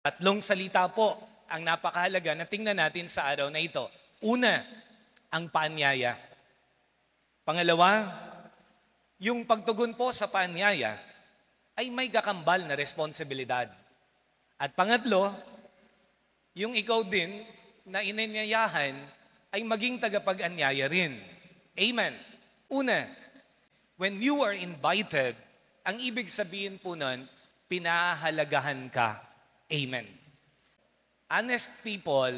Tatlong salita po ang napakahalaga na tingnan natin sa araw na ito. Una, ang paanyaya. Pangalawa, yung pagtugon po sa paanyaya ay may kakambal na responsibilidad. At pangatlo, yung ikaw din na inanyayahan ay maging tagapag-anyaya rin. Amen. Una, when you are invited, ang ibig sabihin po nun, pinahalagahan ka. Amen. Honest people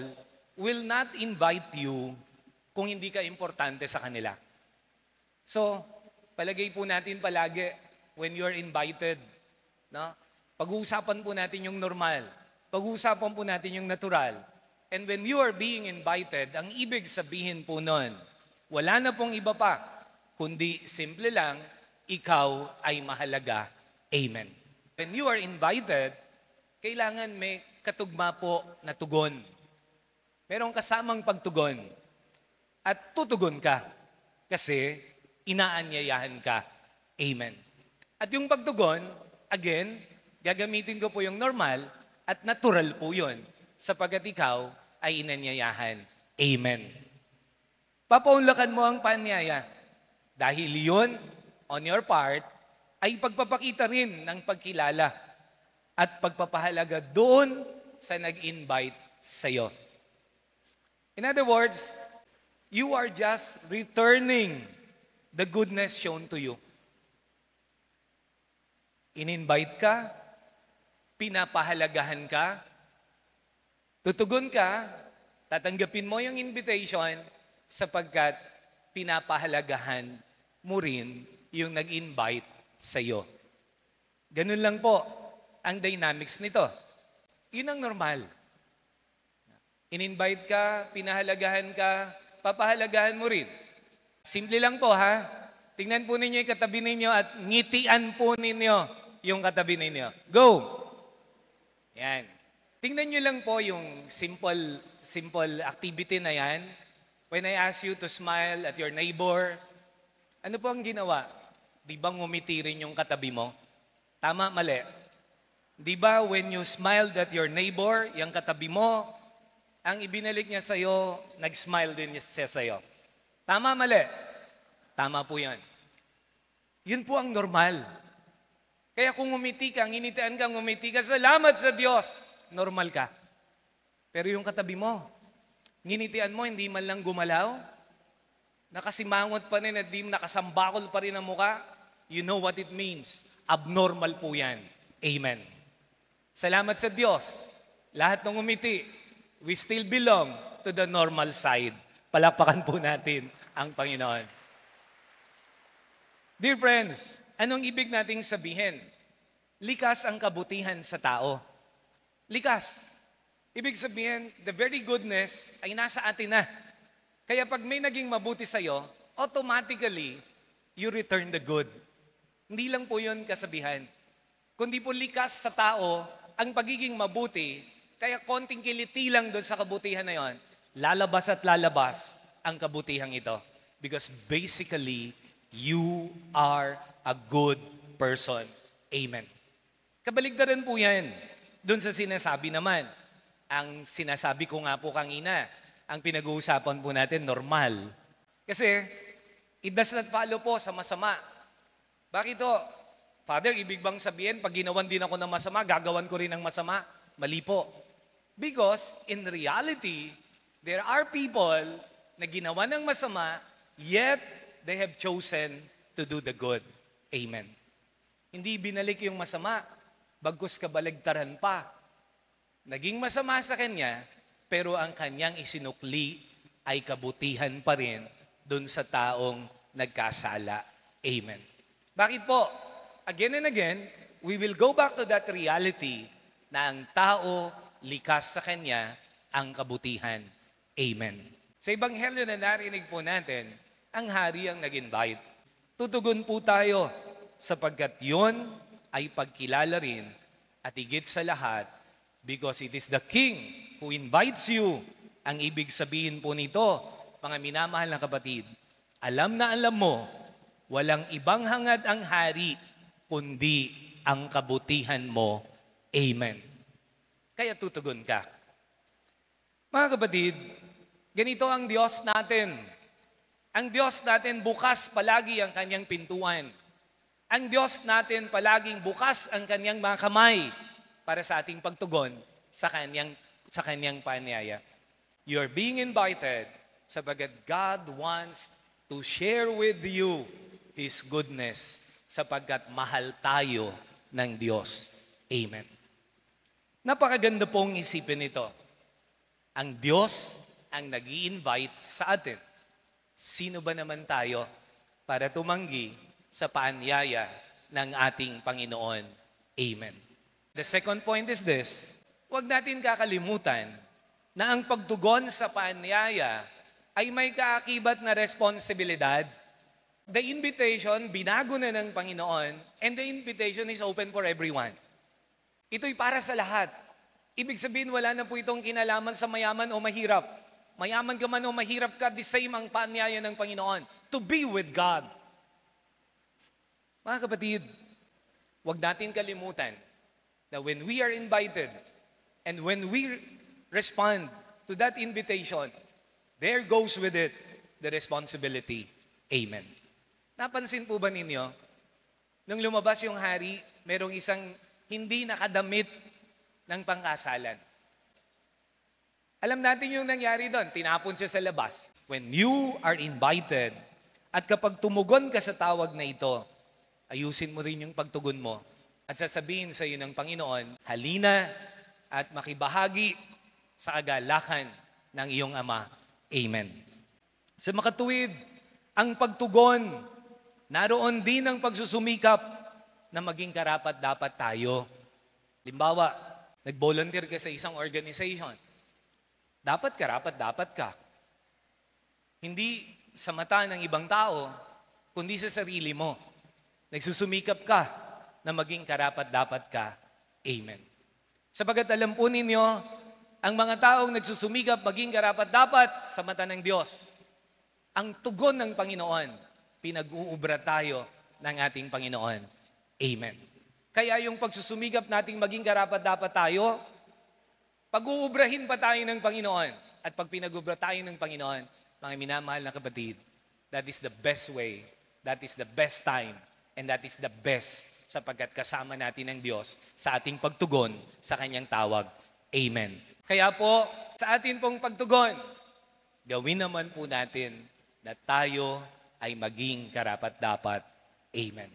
will not invite you kung hindi ka importante sa kanila. So, palagay po natin palagi when you're invited, no? Pag-uusapan po natin yung normal. Pag-uusapan po natin yung natural. And when you are being invited, ang ibig sabihin po nun, wala na pong iba pa, kundi simple lang, ikaw ay mahalaga. Amen. When you are invited, kailangan may katugma po na tugon. Merong kasamang pagtugon. At tutugon ka. Kasi inaanyayahan ka. Amen. At yung pagtugon, again, gagamitin ko po yung normal at natural po yun. Sapagkat ikaw ay inanyayahan. Amen. Papaunlakan mo ang paanyaya. Dahil yun, on your part, ay pagpapakita rin ng pagkilala at pagpapahalaga doon sa nag-invite sa'yo. In other words, you are just returning the goodness shown to you. In-invite ka, pinapahalagahan ka, tutugon ka, tatanggapin mo yung invitation sapagkat pinapahalagahan mo rin yung nag-invite sa'yo. Ganun lang po ang dynamics nito. Yun ang normal. In-invite ka, pinahalagahan ka, papahalagahan mo rin. Simple lang po ha. Tingnan po ninyo yung katabi ninyo at ngitian po ninyo yung katabi ninyo. Go! Yan. Tingnan nyo lang po yung simple activity na yan. When I ask you to smile at your neighbor, ano po ang ginawa? Di ba ngumiti rin yung katabi mo? Tama, mali. Di ba when you smiled at your neighbor, yung katabi mo, ang ibinalik niya sa'yo, nag-smile din siya sa'yo. Tama, mali? Tama po yan. Yun po ang normal. Kaya kung ngumiti ka, nginitian ka, ngumiti ka, salamat sa Diyos, normal ka. Pero yung katabi mo, nginitian mo, hindi man lang gumalaw, nakasimangot pa rin at di nakasambakol pa rin ang muka, you know what it means. Abnormal po yan. Amen. Salamat sa Diyos. Lahat ng umiti, we still belong to the normal side. Palakpakan po natin ang Panginoon. Dear friends, anong ibig nating sabihin? Likas ang kabutihan sa tao. Likas. Ibig sabihin, the very goodness ay nasa atin na. Kaya pag may naging mabuti sa'yo, automatically, you return the good. Hindi lang po yun kasabihan. Kundi po likas sa tao, ang pagiging mabuti, kaya konting kiliti lang doon sa kabutihan na yon, lalabas at lalabas ang kabutihang ito. Because basically, you are a good person. Amen. Kabaligtaran po yan. Doon sa sinasabi naman. Ang sinasabi ko nga po kanina, ang pinag-uusapan po natin, normal. Kasi, it does not follow po sa masama. Bakit to? Father, ibig bang sabihin, pag ginawan din ako ng masama, gagawan ko rin ng masama? Mali po. Because, in reality, there are people na ginawa ng masama, yet they have chosen to do the good. Amen. Hindi binalik yung masama, bagkus kabaligtaran pa. Naging masama sa kanya, pero ang kanyang isinukli ay kabutihan pa rin dun sa taong nagkasala. Amen. Bakit po? Again and again, we will go back to that reality na ang tao, likas sa kanya, ang kabutihan. Amen. Sa Ebanghelyo na narinig po natin, ang hari ang nag-invite. Tutugon po tayo sapagkat yon ay pagkilala rin at higit sa lahat, because it is the King who invites you. Ang ibig sabihin po nito, mga minamahal na kapatid, alam na alam mo, walang ibang hangad ang hari, kundi ang kabutihan mo. Amen. kaya tutugon ka. Mga kapatid, ganito ang Diyos natin. Ang Diyos natin bukas palagi ang kanyang pintuan. Ang Diyos natin palaging bukas ang kanyang mga kamay para sa ating pagtugon sa kanyang paanyaya. You're being invited sapagkat God wants to share with you His goodness sapagkat mahal tayo ng Diyos. Amen. Napakaganda pong isipin ito. Ang Diyos ang nag-i-invite sa atin. Sino ba naman tayo para tumanggi sa paanyaya ng ating Panginoon? Amen. The second point is this, huwag natin kakalimutan na ang pagtugon sa paanyaya ay may kaakibat na responsibilidad. The invitation, binago na ng Panginoon, and the invitation is open for everyone. Ito'y para sa lahat. Ibig sabihin, wala na po itong kinalaman sa mayaman o mahirap. Mayaman ka man o mahirap ka, the same ang paanyaya ng Panginoon, to be with God. Mga kapatid, huwag natin kalimutan na when we are invited and when we respond to that invitation, there goes with it the responsibility. Amen. Napansin po ba ninyo, nung lumabas yung hari, merong isang hindi nakadamit ng pangkasalan. Alam natin yung nangyari doon, tinapon siya sa labas. When you are invited, at kapag tumugon ka sa tawag na ito, ayusin mo rin yung pagtugon mo at sasabihin sa iyo ng Panginoon, halina at makibahagi sa kagalakan ng iyong Ama. Amen. Sa makatuwid, ang pagtugon, naroon din ang pagsusumikap na maging karapat-dapat tayo. Limbawa, nag-volunteer ka sa isang organization. Dapat karapat-dapat ka. Hindi sa mata ng ibang tao, kundi sa sarili mo. Nagsusumikap ka na maging karapat-dapat ka. Amen. Sapagat alam po ninyo, ang mga taong nagsusumikap maging karapat-dapat sa mata ng Diyos, ang tugon ng Panginoon, pinag-uubra tayo ng ating Panginoon. Amen. Kaya yung pagsusumikap nating maging karapat-dapat tayo, pag-uubrahin pa tayo ng Panginoon at pag pinag-ubra tayo ng Panginoon, mga minamahal na kapatid, that is the best way, that is the best time, and that is the best sapagkat kasama natin ng Diyos sa ating pagtugon sa Kanyang tawag. Amen. Kaya po, sa atin pong pagtugon, gawin naman po natin na tayo ay maging karapat-dapat. Amen.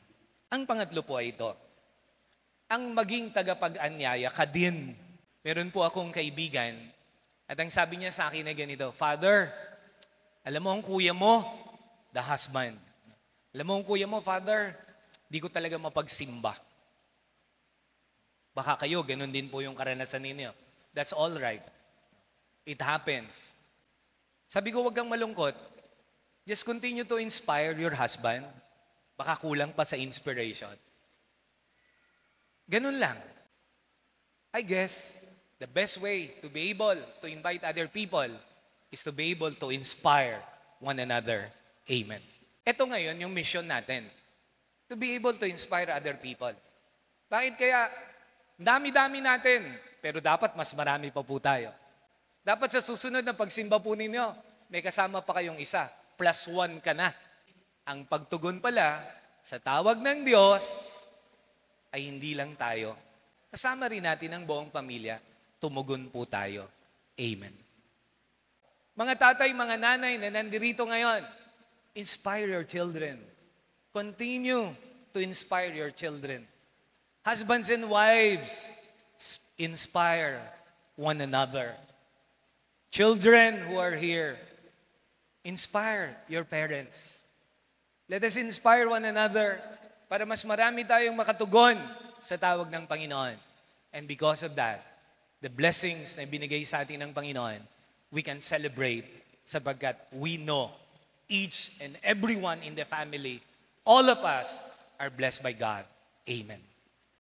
Ang pangatlo po ay ito, ang maging tagapag-anyaya ka din. Meron po akong kaibigan at ang sabi niya sa akin na ganito, Father, alam mo ang kuya mo, the husband. Alam mo ang kuya mo, Father, di ko talaga mapagsimba. Baka kayo, ganun din po yung karanasan ninyo. That's all right. It happens. Sabi ko, wag kang malungkot. Just continue to inspire your husband. Baka kulang pa sa inspiration. Ganun lang. I guess, the best way to be able to invite other people is to be able to inspire one another. Amen. Ito ngayon yung mission natin. To be able to inspire other people. Bakit kaya? Dami-dami natin, pero dapat mas marami pa po tayo. Dapat sa susunod na pagsimba po ninyo, may kasama pa kayong isa. +1 ka na. Ang pagtugon pala sa tawag ng Diyos ay hindi lang tayo. Kasama rin natin ang buong pamilya. Tumugon po tayo. Amen. Mga tatay, mga nanay na nandirito ngayon, inspire your children. Continue to inspire your children. Husbands and wives, inspire one another. Children who are here, inspire your parents. Let us inspire one another para mas marami tayong makatugon sa tawag ng Panginoon. And because of that, the blessings na binigay sa atin ng Panginoon, we can celebrate sapagkat we know each and everyone in the family, all of us are blessed by God. Amen.